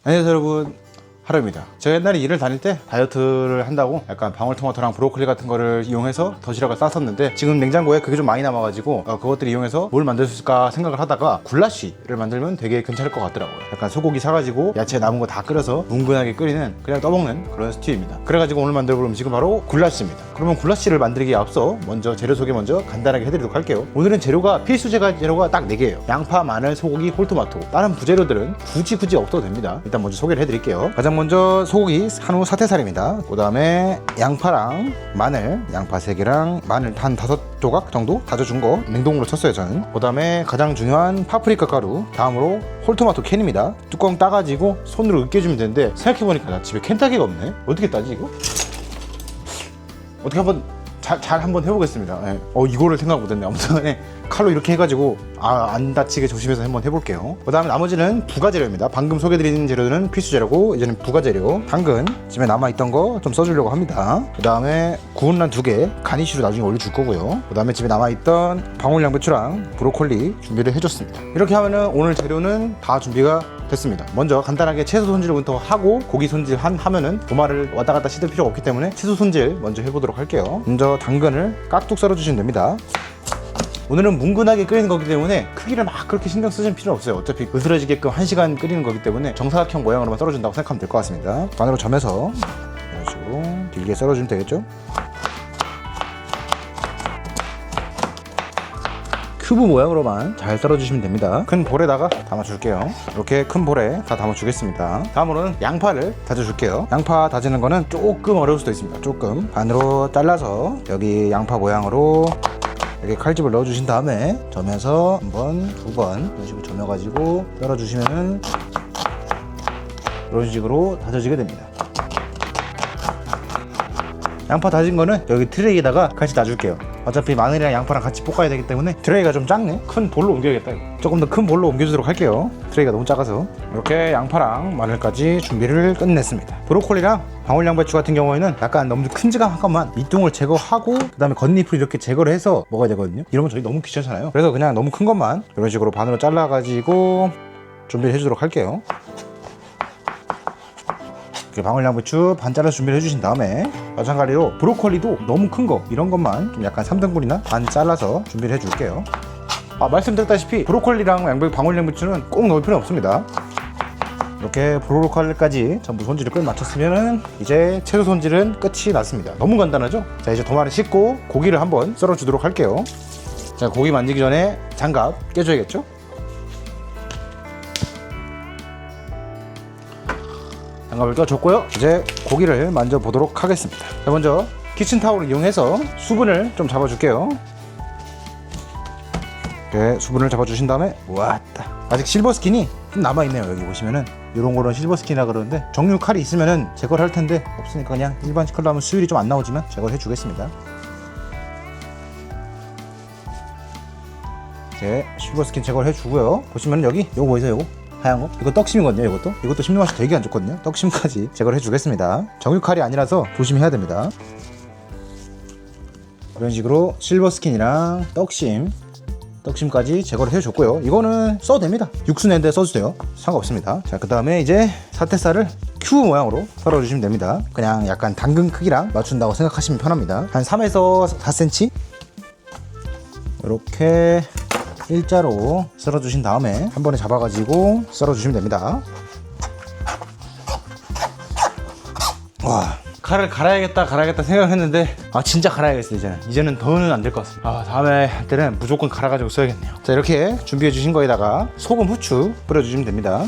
안녕하세요 여러분, 하루입니다. 제가 옛날에 일을 다닐 때 다이어트를 한다고 약간 방울토마토랑 브로콜리 같은 거를 이용해서 도시락을 쌌었는데 지금 냉장고에 그게 좀 많이 남아가지고 그것들을 이용해서 뭘 만들 수 있을까 생각을 하다가 굴라쉬를 만들면 되게 괜찮을 것 같더라고요. 약간 소고기 사가지고 야채 남은 거 다 끓여서 뭉근하게 끓이는, 그냥 떠먹는 그런 스튜입니다. 그래가지고 오늘 만들어볼 음식은 바로 굴라쉬입니다. 그러면 굴라쉬를 만들기에 앞서 먼저 재료 소개 먼저 간단하게 해드리도록 할게요. 오늘은 재료가 필수 재료가 딱 4개예요 양파, 마늘, 소고기, 홀토마토. 다른 부재료들은 굳이 없어도 됩니다. 일단 먼저 소개를 해드릴게요. 가장 먼저 소고기 한우 사태살입니다. 그 다음에 양파랑 마늘, 양파 3개랑 마늘 한 5조각 정도 다져준 거 냉동으로 쳤어요 저는. 그 다음에 가장 중요한 파프리카 가루, 다음으로 홀토마토 캔입니다. 뚜껑 따가지고 손으로 으깨주면 되는데 생각해보니까 나 집에 캔 따기가 없네. 어떻게 따지 이거? 어떻게 한번 잘 한번 해보겠습니다. 네. 이거를 생각 못했네. 아무튼 칼로 이렇게 해가지고 안 다치게 조심해서 한번 해볼게요. 그 다음에 나머지는 부가재료입니다. 방금 소개드린 재료는 필수 재료고 이제는 부가재료. 당근 집에 남아있던 거 좀 써주려고 합니다. 그 다음에 구운 란 2개 가니쉬로 나중에 올려줄 거고요. 그 다음에 집에 남아있던 방울양배추랑 브로콜리 준비를 해줬습니다. 이렇게 하면은 오늘 재료는 다 준비가 됐습니다. 먼저 간단하게 채소 손질부터 하고 고기 손질 하면은 도마를 왔다 갔다 씻을 필요가 없기 때문에 채소 손질 먼저 해보도록 할게요. 먼저 당근을 깍둑 썰어주시면 됩니다. 오늘은 뭉근하게 끓이는 거기 때문에 크기를 막 그렇게 신경 쓰실 필요는 없어요. 어차피 으스러지게끔 1시간 끓이는 거기 때문에 정사각형 모양으로만 썰어준다고 생각하면 될 것 같습니다. 반으로 점여서 이런 식으로 길게 썰어주면 되겠죠. 큐브 모양으로만 잘 썰어주시면 됩니다. 큰 볼에다가 담아줄게요. 이렇게 큰 볼에 다 담아주겠습니다. 다음으로는 양파를 다져줄게요. 양파 다지는 거는 조금 어려울 수도 있습니다. 조금 반으로 잘라서 여기 양파 모양으로 이렇게 칼집을 넣어주신 다음에 점여서 한 번, 2번 이런 식으로 점여가지고 썰어주시면 이런 식으로 다져지게 됩니다. 양파 다진 거는 여기 트레이에다가 같이 놔줄게요. 어차피 마늘이랑 양파랑 같이 볶아야 되기 때문에 트레이가 좀 작네. 큰 볼로 옮겨야겠다 이거. 조금 더 큰 볼로 옮겨주도록 할게요. 트레이가 너무 작아서. 이렇게 양파랑 마늘까지 준비를 끝냈습니다. 브로콜리랑 방울양배추 같은 경우에는 약간 너무 큼직한 것만 밑둥을 제거하고 그 다음에 겉잎을 이렇게 제거를 해서 먹어야 되거든요. 이러면 저희 너무 귀찮잖아요. 그래서 그냥 너무 큰 것만 이런 식으로 반으로 잘라가지고 준비를 해주도록 할게요. 방울양배추 반 잘라서 준비를 해주신 다음에 마찬가지로 브로콜리도 너무 큰 거 이런 것만 좀 약간 3등분이나 반 잘라서 준비를 해줄게요. 말씀드렸다시피 브로콜리랑 방울양배추는 꼭 넣을 필요는 없습니다. 이렇게 브로콜리까지 전부 손질을 끝 마쳤으면 이제 채소 손질은 끝이 났습니다. 너무 간단하죠? 자, 이제 도마를 씻고 고기를 한번 썰어 주도록 할게요. 자, 고기 만지기 전에 장갑 껴줘야겠죠? 장갑을 껴줬고요. 이제 고기를 만져보도록 하겠습니다. 자, 먼저 키친타올을 이용해서 수분을 좀 잡아줄게요. 이렇게 수분을 잡아주신 다음에 왔다. 아직 실버스킨이 좀 남아있네요. 여기 보시면은 이런 거는 실버스킨이라 그러는데 정류 칼이 있으면은 제거를 할 텐데 없으니까 그냥 일반 칼로 하면 수율이 좀 안 나오지만 제거를 해주겠습니다. 이제 실버스킨 제거를 해주고요. 보시면은 여기 요거 보이세요? 요거 하얀 거? 이거 떡심이거든요. 이것도 씹는 맛이 되게 안 좋거든요. 떡심까지 제거를 해주겠습니다. 정육칼이 아니라서 조심해야 됩니다. 이런 식으로 실버스킨이랑 떡심까지 제거를 해줬고요. 이거는 써도 됩니다. 육수 내는데 써주세요. 상관없습니다. 자, 그 다음에 이제 사태살을 큐브 모양으로 썰어주시면 됩니다. 그냥 약간 당근 크기랑 맞춘다고 생각하시면 편합니다. 한 3에서 4cm 이렇게 일자로 썰어주신 다음에 한 번에 잡아가지고 썰어주시면 됩니다. 와, 칼을 갈아야겠다 생각했는데 진짜 갈아야겠어요. 이제는 더는 안 될 것 같습니다. 다음에 할 때는 무조건 갈아가지고 써야겠네요. 자, 이렇게 준비해 주신 거에다가 소금, 후추 뿌려주시면 됩니다.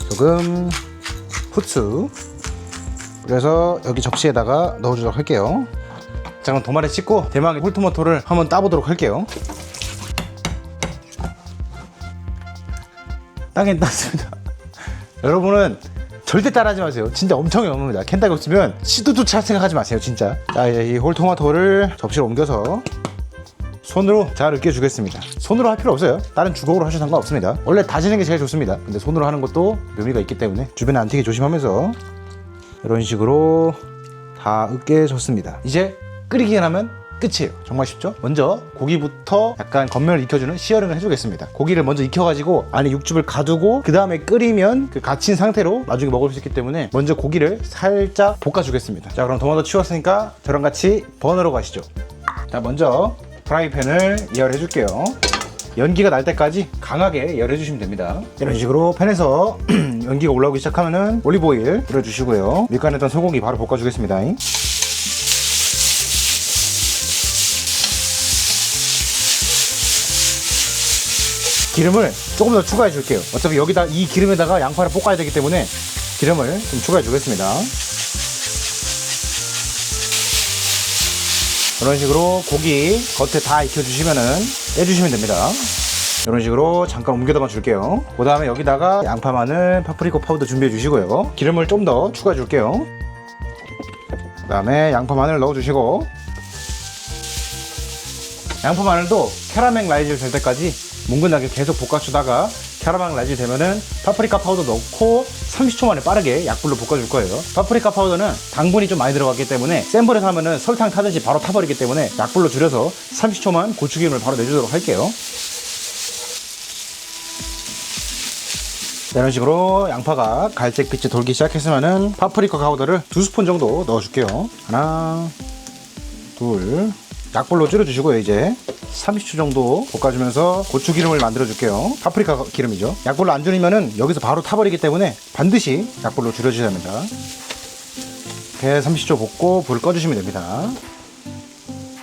소금, 후추 그래서 여기 접시에다가 넣어주도록 할게요. 자, 그럼 도마를 씻고 대망의 홀토마토를 한번 따보도록 할게요. 따긴 땄습니다. 여러분은 절대 따라하지 마세요. 진짜 엄청 위험합니다. 캔따기 없으면 시두두차 생각하지 마세요. 진짜. 자, 이제 이 홀토마토를 접시로 옮겨서 손으로 잘 으깨주겠습니다. 손으로 할 필요 없어요. 다른 주걱으로 하셔도 상관없습니다. 원래 다지는 게 제일 좋습니다. 근데 손으로 하는 것도 묘미가 있기 때문에 주변에 안 튀게 조심하면서 이런 식으로 다 으깨졌습니다. 이제 끓이기만 하면 끝이에요. 정말 쉽죠? 먼저 고기부터 약간 겉면을 익혀주는 시어링을 해주겠습니다. 고기를 먼저 익혀가지고 안에 육즙을 가두고 그 다음에 끓이면 그 갇힌 상태로 나중에 먹을 수 있기 때문에 먼저 고기를 살짝 볶아주겠습니다. 자, 그럼 도마도 치웠으니까 저랑 같이 버너로 가시죠. 자, 먼저 프라이팬을 예열해 줄게요. 연기가 날 때까지 강하게 열해 주시면 됩니다. 이런 식으로 팬에서 연기가 올라오기 시작하면은 올리브오일 뿌려주시고요. 밑간했던 소고기 바로 볶아주겠습니다. 기름을 조금 더 추가해 줄게요. 어차피 여기다 이 기름에다가 양파를 볶아야 되기 때문에 기름을 좀 추가해 주겠습니다. 이런 식으로 고기 겉에 다 익혀주시면은 빼주시면 됩니다. 이런 식으로 잠깐 옮겨다만 줄게요. 그 다음에 여기다가 양파, 마늘, 파프리카 파우더 준비해 주시고요. 기름을 좀 더 추가해 줄게요. 그 다음에 양파, 마늘 넣어주시고, 양파, 마늘도 캐러멜라이즈 될 때까지 뭉근하게 계속 볶아주다가 캐러멜라이즈 되면은 파프리카 파우더 넣고 30초 만에 빠르게 약불로 볶아줄 거예요. 파프리카 파우더는 당분이 좀 많이 들어갔기 때문에 센 불에서 하면은 설탕 타듯이 바로 타버리기 때문에 약불로 줄여서 30초만 고추기름을 바로 내주도록 할게요. 이런 식으로 양파가 갈색빛이 돌기 시작했으면은 파프리카 파우더를 2스푼 정도 넣어줄게요. 하나, 둘, 약불로 줄여주시고요. 이제 30초 정도 볶아주면서 고추기름을 만들어 줄게요. 파프리카 기름이죠. 약불로 안 줄이면은 여기서 바로 타버리기 때문에 반드시 약불로 줄여주셔야 합니다. 이렇게 30초 볶고 불을 꺼주시면 됩니다.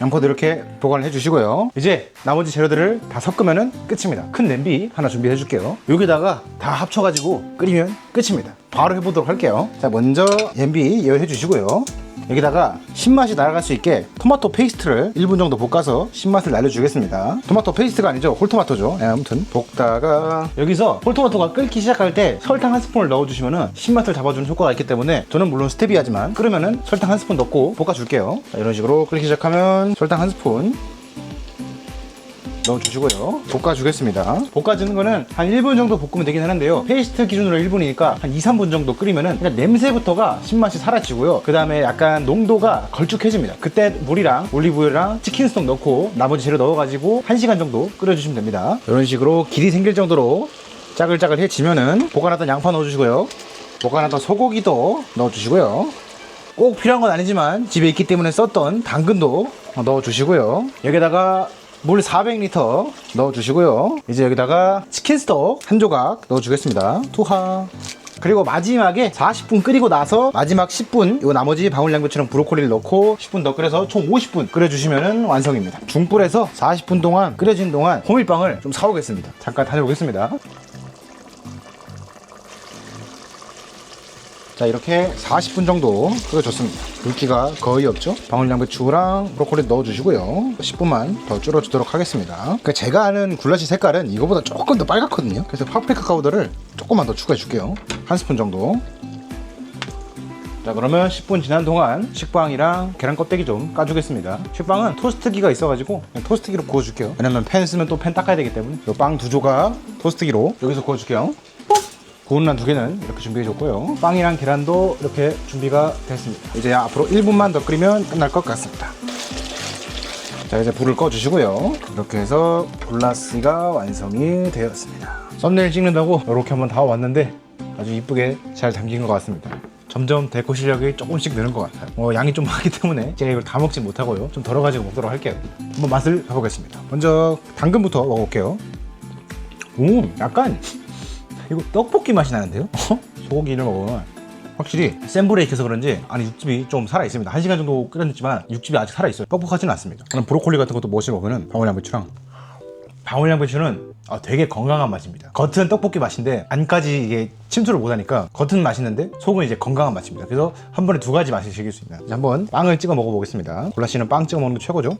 양파도 이렇게 보관을 해주시고요. 이제 나머지 재료들을 다 섞으면은 끝입니다. 큰 냄비 하나 준비해 줄게요. 여기다가 다 합쳐가지고 끓이면 끝입니다. 바로 해보도록 할게요. 자, 먼저 냄비 예열해 주시고요. 여기다가 신맛이 날아갈 수 있게 토마토 페이스트를 1분 정도 볶아서 신맛을 날려주겠습니다. 토마토 페이스트가 아니죠, 홀토마토죠. 네, 아무튼 볶다가 여기서 홀토마토가 끓기 시작할 때 설탕 한 스푼을 넣어주시면 신맛을 잡아주는 효과가 있기 때문에 저는 물론 스테비아지만 끓으면은 설탕 한 스푼 넣고 볶아줄게요. 자, 이런 식으로 끓기 시작하면 설탕 한 스푼 넣어주시고요. 볶아주겠습니다. 볶아주는 거는 한 1분 정도 볶으면 되긴 하는데요. 페이스트 기준으로 1분이니까 한 2, 3분 정도 끓이면은 그냥 냄새부터가 신맛이 사라지고요. 그 다음에 약간 농도가 걸쭉해집니다. 그때 물이랑 올리브유랑 치킨 스톡 넣고 나머지 재료 넣어가지고 1시간 정도 끓여주시면 됩니다. 이런 식으로 길이 생길 정도로 짜글짜글해지면은 볶아놨던 양파 넣어주시고요. 볶아놨던 소고기도 넣어주시고요. 꼭 필요한 건 아니지만 집에 있기 때문에 썼던 당근도 넣어주시고요. 여기다가 물 400리터 넣어주시고요. 이제 여기다가 치킨 스톡 한 조각 넣어주겠습니다. 투하. 그리고 마지막에 40분 끓이고 나서 마지막 10분 요 나머지 방울양배추랑 브로콜리를 넣고 10분 더 끓여서 총 50분 끓여주시면 완성입니다. 중불에서 40분 동안 끓여진 동안 호밀빵을 좀 사오겠습니다. 잠깐 다녀오겠습니다. 자, 이렇게 40분 정도 끓여줬습니다. 물기가 거의 없죠. 방울양배추랑 브로콜리 넣어주시고요. 10분만 더 줄여주도록 하겠습니다. 그러니까 제가 아는 굴라시 색깔은 이거보다 조금 더 빨갛거든요. 그래서 파프리카 파우더를 조금만 더 추가해 줄게요. 한 스푼 정도. 자, 그러면 10분 지난 동안 식빵이랑 계란 껍데기 좀 까주겠습니다. 식빵은 토스트기가 있어가지고 그냥 토스트기로 구워줄게요. 왜냐면 팬 쓰면 또 팬 닦아야 되기 때문에 이 빵 2조각 토스트기로 여기서 구워줄게요. 구운 란 2개는 이렇게 준비해줬고요. 빵이랑 계란도 이렇게 준비가 됐습니다. 이제 앞으로 1분만 더 끓이면 끝날 것 같습니다. 자, 이제 불을 꺼주시고요. 이렇게 해서 굴라시가 완성이 되었습니다. 썸네일 찍는다고 이렇게 한번 다 왔는데 아주 이쁘게 잘 담긴 것 같습니다. 점점 데코 실력이 조금씩 느는 것 같아요. 양이 좀 많기 때문에 제가 이걸 다 먹지 못하고요. 좀 덜어가지고 먹도록 할게요. 한번 맛을 봐보겠습니다. 먼저 당근부터 먹어볼게요. 약간 이거 떡볶이 맛이 나는데요? 소고기를 먹으면 확실히 센 불에 익혀서 그런지 안에 육즙이 좀 살아있습니다. 1시간 정도 끓였지만 육즙이 아직 살아있어요. 뻑뻑하지는 않습니다. 그럼 브로콜리 같은 것도 멋있게 먹으면 방울양배추는 되게 건강한 맛입니다. 겉은 떡볶이 맛인데 안까지 이게 침투를 못하니까 겉은 맛있는데 속은 이제 건강한 맛입니다. 그래서 한 번에 2가지 맛을 즐길 수 있습니다. 이제 한번 빵을 찍어 먹어보겠습니다. 골라씨는 빵 찍어 먹는 게 최고죠.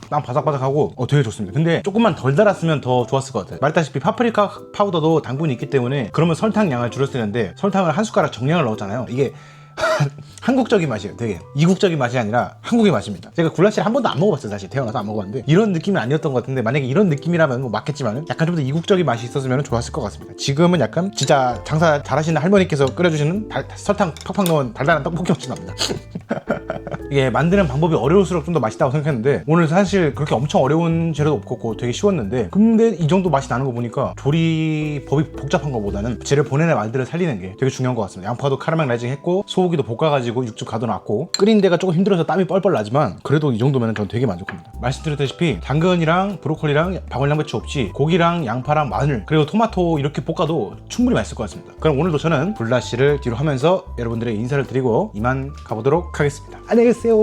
빵 바삭바삭하고 되게 좋습니다. 근데 조금만 덜 달았으면 더 좋았을 것 같아요. 말했다시피 파프리카 파우더도 당분이 있기 때문에 그러면 설탕 양을 줄였을 텐데 설탕을 한 숟가락 정량을 넣었잖아요. 이게 한국적인 맛이에요. 되게 이국적인 맛이 아니라 한국의 맛입니다. 제가 굴라시를 한 번도 안 먹어봤어요. 사실 태어나서 안 먹어봤는데 이런 느낌은 아니었던 것 같은데, 만약에 이런 느낌이라면 뭐 맞겠지만은 약간 좀 더 이국적인 맛이 있었으면 좋았을 것 같습니다. 지금은 약간 진짜 장사 잘하시는 할머니께서 끓여주시는 설탕 팍팍 넣은 달달한 떡볶이 맛이 납니다. 이게 만드는 방법이 어려울수록 좀 더 맛있다고 생각했는데, 오늘 사실 그렇게 엄청 어려운 재료도 없고 되게 쉬웠는데, 근데 이 정도 맛이 나는 거 보니까 조리법이 복잡한 것보다는 재료 본연의 말들을 살리는 게 되게 중요한 것 같습니다. 양파도 카라멜라이징 했고 소고기도 볶아가지고 육즙 가둬놨고, 끓인 데가 조금 힘들어서 땀이 뻘뻘 나지만 그래도 이 정도면 저는 되게 만족합니다. 말씀드렸다시피 당근이랑 브로콜리랑 방울 양배추 없이 고기랑 양파랑 마늘 그리고 토마토 이렇게 볶아도 충분히 맛있을 것 같습니다. 그럼 오늘도 저는 굴라시를 뒤로 하면서 여러분들의 인사를 드리고 이만 가보도록 하겠습니다. 안녕히 계세요.